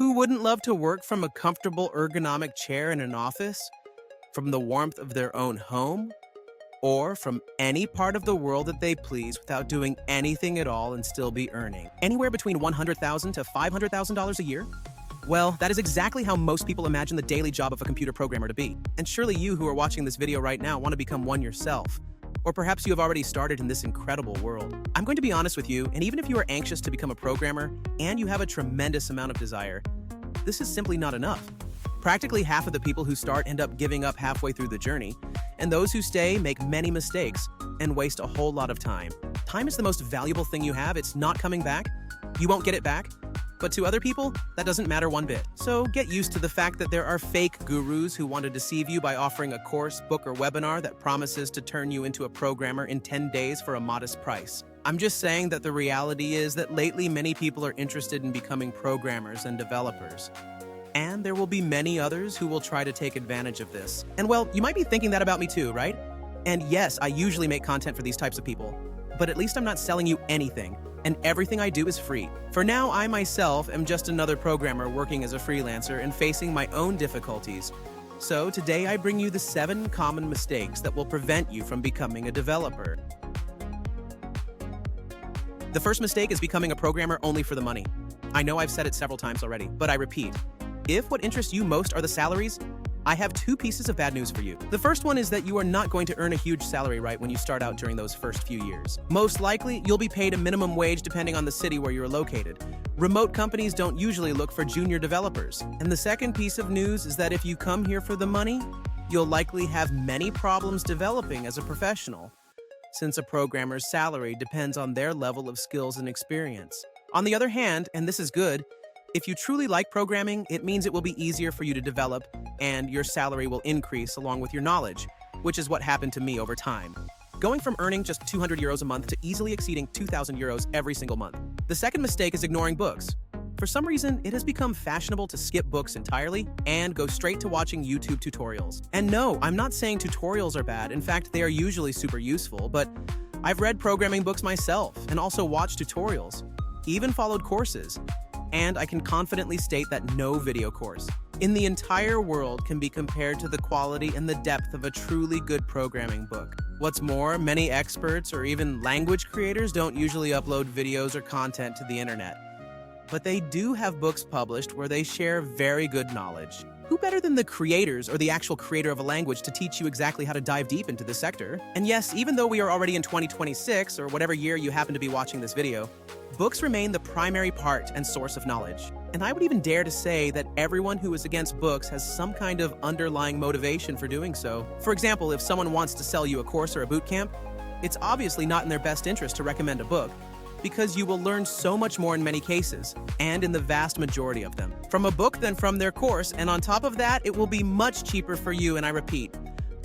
Who wouldn't love to work from a comfortable ergonomic chair in an office, from the warmth of their own home, or from any part of the world that they please without doing anything at all and still be earning anywhere between $100,000 to $500,000 a year? Well, that is exactly how most people imagine the daily job of a computer programmer to be. And surely you who are watching this video right now want to become one yourself. Or perhaps you have already started in this incredible world. I'm going to be honest with you, and even if you are anxious to become a programmer and you have a tremendous amount of desire, this is simply not enough. Practically half of the people who start end up giving up halfway through the journey, and those who stay make many mistakes and waste a whole lot of time. Time is the most valuable thing you have. It's not coming back. You won't get it back. But to other people, that doesn't matter one bit. So get used to the fact that there are fake gurus who want to deceive you by offering a course, book, or webinar that promises to turn you into a programmer in 10 days for a modest price. I'm just saying that the reality is that lately many people are interested in becoming programmers and developers. And there will be many others who will try to take advantage of this. And well, you might be thinking that about me too, right? And yes, I usually make content for these types of people, but at least I'm not selling you anything. And everything I do is free. For now, I myself am just another programmer working as a freelancer and facing my own difficulties. So today I bring you the 7 common mistakes that will prevent you from becoming a developer. The first mistake is becoming a programmer only for the money. I know I've said it several times already, but I repeat. If what interests you most are the salaries, I have 2 pieces of bad news for you. The first one is that you are not going to earn a huge salary right when you start out during those first few years. Most likely, you'll be paid a minimum wage depending on the city where you're located. Remote companies don't usually look for junior developers. And the second piece of news is that if you come here for the money, you'll likely have many problems developing as a professional, since a programmer's salary depends on their level of skills and experience. On the other hand, and this is good, if you truly like programming, it means it will be easier for you to develop and your salary will increase along with your knowledge, which is what happened to me over time. Going from earning just 200 euros a month to easily exceeding 2,000 euros every single month. The second mistake is ignoring books. For some reason, it has become fashionable to skip books entirely and go straight to watching YouTube tutorials. And no, I'm not saying tutorials are bad. In fact, they are usually super useful, but I've read programming books myself and also watched tutorials, even followed courses. And I can confidently state that no video course in the entire world can be compared to the quality and the depth of a truly good programming book. What's more, many experts or even language creators don't usually upload videos or content to the internet. But they do have books published where they share very good knowledge. Who better than the creators or the actual creator of a language to teach you exactly how to dive deep into this sector? And yes, even though we are already in 2026, or whatever year you happen to be watching this video, books remain the primary part and source of knowledge. And I would even dare to say that everyone who is against books has some kind of underlying motivation for doing so. For example, if someone wants to sell you a course or a boot camp, it's obviously not in their best interest to recommend a book, because you will learn so much more in many cases, and in the vast majority of them, from a book than from their course, and on top of that, it will be much cheaper for you, and I repeat,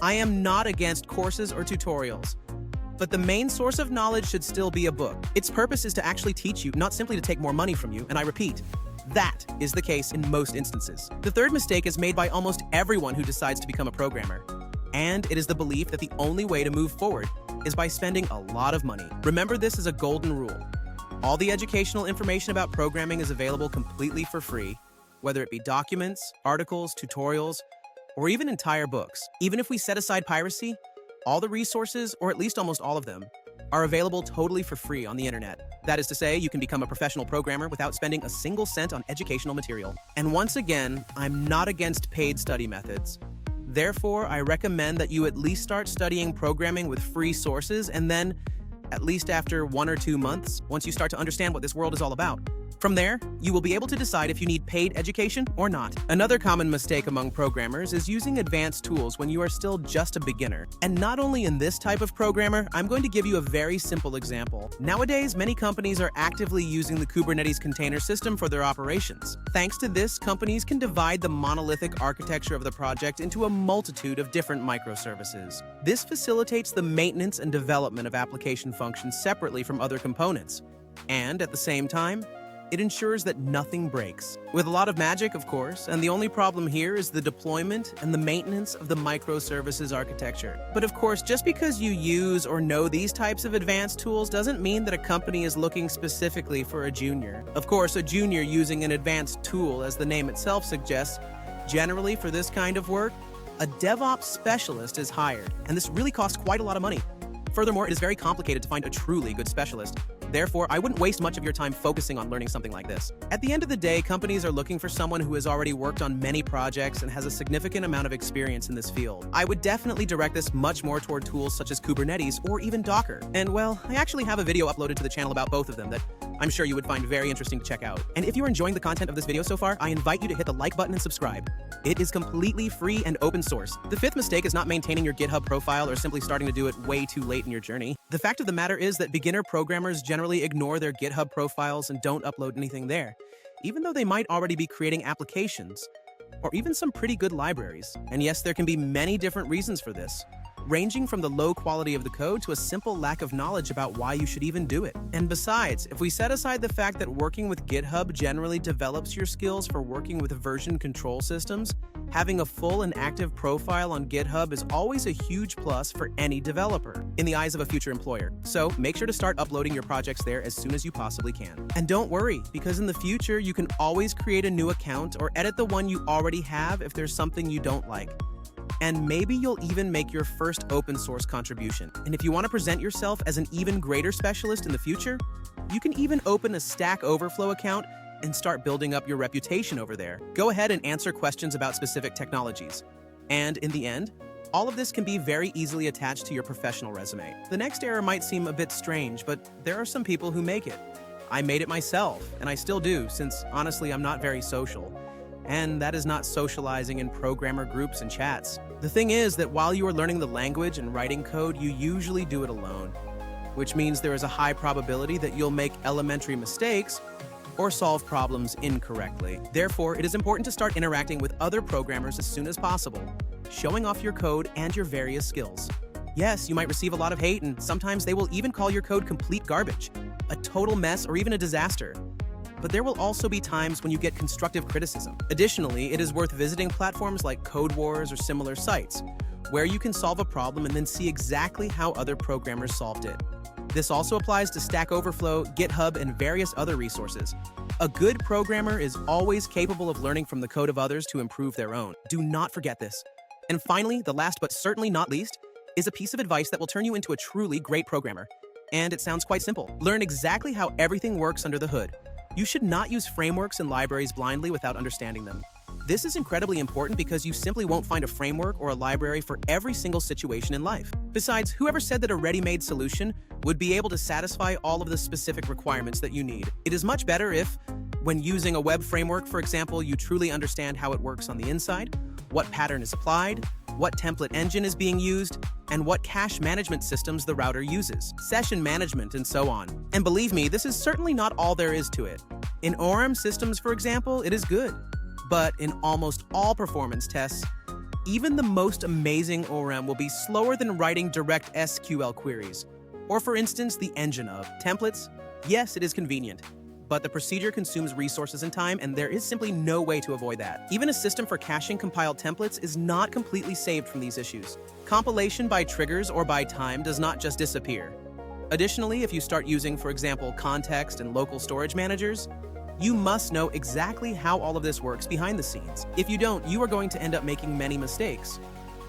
I am not against courses or tutorials, but the main source of knowledge should still be a book. Its purpose is to actually teach you, not simply to take more money from you, and I repeat, that is the case in most instances. The third mistake is made by almost everyone who decides to become a programmer, and it is the belief that the only way to move forward is by spending a lot of money. Remember, this is a golden rule. All the educational information about programming is available completely for free, whether it be documents, articles, tutorials, or even entire books. Even if we set aside piracy, all the resources, or at least almost all of them, are available totally for free on the internet. That is to say, you can become a professional programmer without spending a single cent on educational material. And once again, I'm not against paid study methods. Therefore, I recommend that you at least start studying programming with free sources, and then, at least after 1 or 2 months, once you start to understand what this world is all about, from there, you will be able to decide if you need paid education or not. Another common mistake among programmers is using advanced tools when you are still just a beginner. And not only in this type of programmer, I'm going to give you a very simple example. Nowadays, many companies are actively using the Kubernetes container system for their operations. Thanks to this, companies can divide the monolithic architecture of the project into a multitude of different microservices. This facilitates the maintenance and development of application functions separately from other components. And at the same time, It ensures that nothing breaks. With a lot of magic, of course, and the only problem here is the deployment and the maintenance of the microservices architecture. But of course, just because you use or know these types of advanced tools doesn't mean that a company is looking specifically for a junior. Of course, a junior using an advanced tool, as the name itself suggests, generally for this kind of work, a DevOps specialist is hired, and this really costs quite a lot of money. Furthermore, it is very complicated to find a truly good specialist. Therefore, I wouldn't waste much of your time focusing on learning something like this. At the end of the day, companies are looking for someone who has already worked on many projects and has a significant amount of experience in this field. I would definitely direct this much more toward tools such as Kubernetes or even Docker. And well, I actually have a video uploaded to the channel about both of them that I'm sure you would find very interesting to check out. And if you're enjoying the content of this video so far, I invite you to hit the like button and subscribe. It is completely free and open source. The fifth mistake is not maintaining your GitHub profile or simply starting to do it way too late in your journey. The fact of the matter is that beginner programmers generally ignore their GitHub profiles and don't upload anything there, even though they might already be creating applications or even some pretty good libraries. And yes, there can be many different reasons for this, ranging from the low quality of the code to a simple lack of knowledge about why you should even do it. And besides, if we set aside the fact that working with GitHub generally develops your skills for working with version control systems, having a full and active profile on GitHub is always a huge plus for any developer in the eyes of a future employer. So make sure to start uploading your projects there as soon as you possibly can. And don't worry, because in the future, you can always create a new account or edit the one you already have if there's something you don't like. And maybe you'll even make your first open source contribution. And if you want to present yourself as an even greater specialist in the future, you can even open a Stack Overflow account and start building up your reputation over there. Go ahead and answer questions about specific technologies. And in the end, all of this can be very easily attached to your professional resume. The next error might seem a bit strange, but there are some people who make it. I made it myself, and I still do, since honestly, I'm not very social. And that is not socializing in programmer groups and chats. The thing is that while you are learning the language and writing code, you usually do it alone, which means there is a high probability that you'll make elementary mistakes or solve problems incorrectly. Therefore, it is important to start interacting with other programmers as soon as possible, showing off your code and your various skills. Yes, you might receive a lot of hate, and sometimes they will even call your code complete garbage, a total mess, or even a disaster. But there will also be times when you get constructive criticism. Additionally, it is worth visiting platforms like Code Wars or similar sites, where you can solve a problem and then see exactly how other programmers solved it. This also applies to Stack Overflow, GitHub, and various other resources. A good programmer is always capable of learning from the code of others to improve their own. Do not forget this. And finally, the last but certainly not least, is a piece of advice that will turn you into a truly great programmer. And it sounds quite simple. Learn exactly how everything works under the hood. You should not use frameworks and libraries blindly without understanding them. This is incredibly important because you simply won't find a framework or a library for every single situation in life. Besides, whoever said that a ready-made solution would be able to satisfy all of the specific requirements that you need? It is much better if, when using a web framework, for example, you truly understand how it works on the inside, what pattern is applied, what template engine is being used, and what cache management systems the router uses, session management, and so on. And believe me, this is certainly not all there is to it. In ORM systems, for example, it is good. But in almost all performance tests, even the most amazing ORM will be slower than writing direct SQL queries. Or for instance, the engine of templates. Yes, it is convenient, but the procedure consumes resources and time, and there is simply no way to avoid that. Even a system for caching compiled templates is not completely saved from these issues. Compilation by triggers or by time does not just disappear. Additionally, if you start using, for example, context and local storage managers, you must know exactly how all of this works behind the scenes. If you don't, you are going to end up making many mistakes.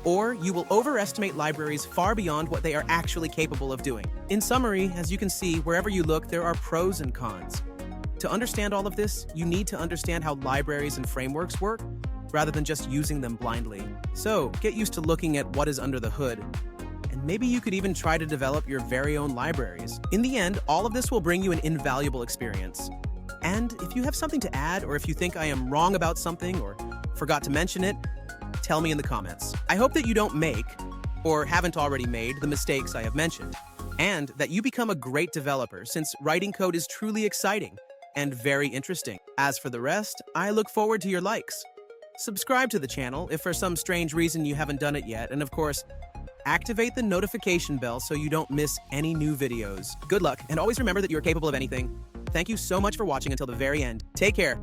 Or you will overestimate libraries far beyond what they are actually capable of doing. In summary, as you can see, wherever you look, there are pros and cons. To understand all of this, you need to understand how libraries and frameworks work, rather than just using them blindly. So, get used to looking at what is under the hood. And maybe you could even try to develop your very own libraries. In the end, all of this will bring you an invaluable experience. And if you have something to add, or if you think I am wrong about something or forgot to mention it, tell me in the comments. I hope that you don't make, or haven't already made, the mistakes I have mentioned, and that you become a great developer, since writing code is truly exciting and very interesting. As for the rest, I look forward to your likes. Subscribe to the channel if for some strange reason you haven't done it yet, and of course, activate the notification bell so you don't miss any new videos. Good luck, and always remember that you're capable of anything. Thank you so much for watching until the very end. Take care.